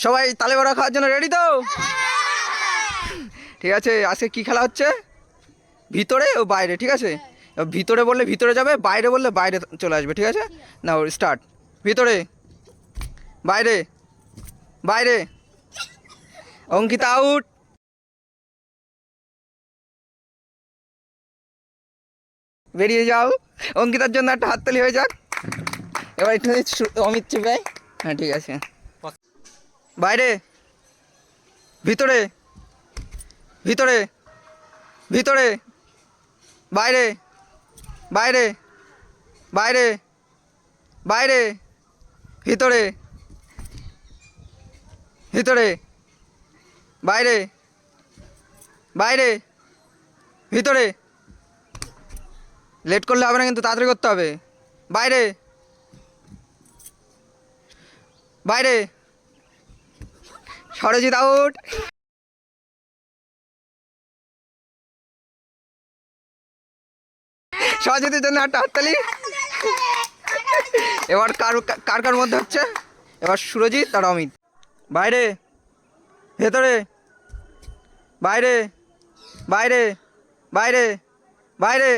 সবাই তালে বড়া খাওয়ার জন্য রেডি তো? ঠিক আছে, আজকে কি খেলা হচ্ছে? ভিতরে ও বাইরে, ঠিক আছে? ভিতরে বললে ভিতরে যাবে, বাইরে বললে বাইরে চলে আসবে, ঠিক আছে? না স্টার্ট। ভিতরে, বাইরে, বাইরে। অঙ্কিতা আউট। বেরিয়ে যাও। অঙ্কিতার জন্য একটা হাততালি হয়ে যাক। এবার একটু অমিত চেপে। হ্যাঁ ঠিক আছে। বাইরে, ভিতরে, ভিতরে, ভিতরে, বাইরে, বাইরে, বাইরে, বাইরে, ভিতরে, ভিতরে, বাইরে, বাইরে, ভিতরে। লেট করলে হবে না কিন্তু, তাড়াতাড়ি করতে হবে। বাইরে, বাইরে। সরজিৎ আউট। সরজিতের জন্য একটা হাততালি। এবার কার কার কার মধ্যে হচ্ছে? এবার সুরজিৎ আর অমিত। বাইরে, ভেতরে, বাইরে, বাইরে, বাইরে, বাইরে,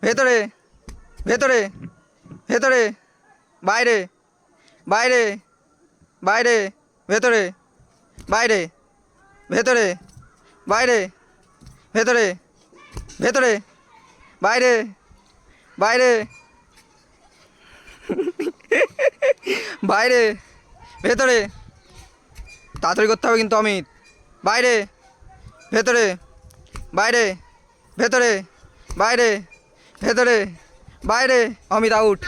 ভেতরে, ভেতরে, ভেতরে, বাইরে, বাইরে, বাইরে, ভেতরে, বাইরে, ভেতরে, বাইরে, ভেতরে, ভেতরে, বাইরে, বাইরে, বাইরে, ভেতরে। তাড়াতাড়ি করতে হবে কিন্তু অমিত। বাইরে, ভেতরে, বাইরে, ভেতরে, বাইরে, ভেতরে, বাইরে। অমিত আউট।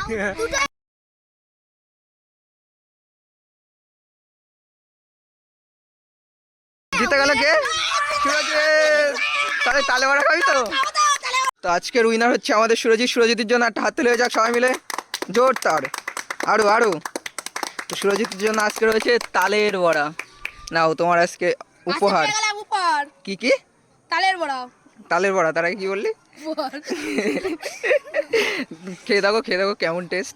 জিতে গেল কে? সুরজিৎ। তাহলে তালে মারা খাবি তো? তো আজকের উইনার হচ্ছে আমাদের সুরজিৎ। সুরজিতের জন্য একটা হাততালি হয়ে যাক সবাই মিলে, জোর তার। আরো আরো। তো সুরজিতের জন্য আজকে রয়েছে তালের বড়া। নাও তোমার আজকে উপহার। কি কি? তালের বড়া। তালের বড়া, তার আগে কি বললি? খেয়ে দেখো, খেয়ে দেখো কেমন টেস্ট।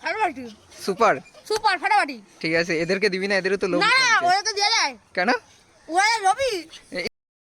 ফাটাফাটি। সুপার। সুপার ফাটাফাটি। ঠিক আছে, এদেরকে দিবি না? এদেরও তো লোভ। না না, ওরা তো দেয়া যায়। কেন? ওরা রবি।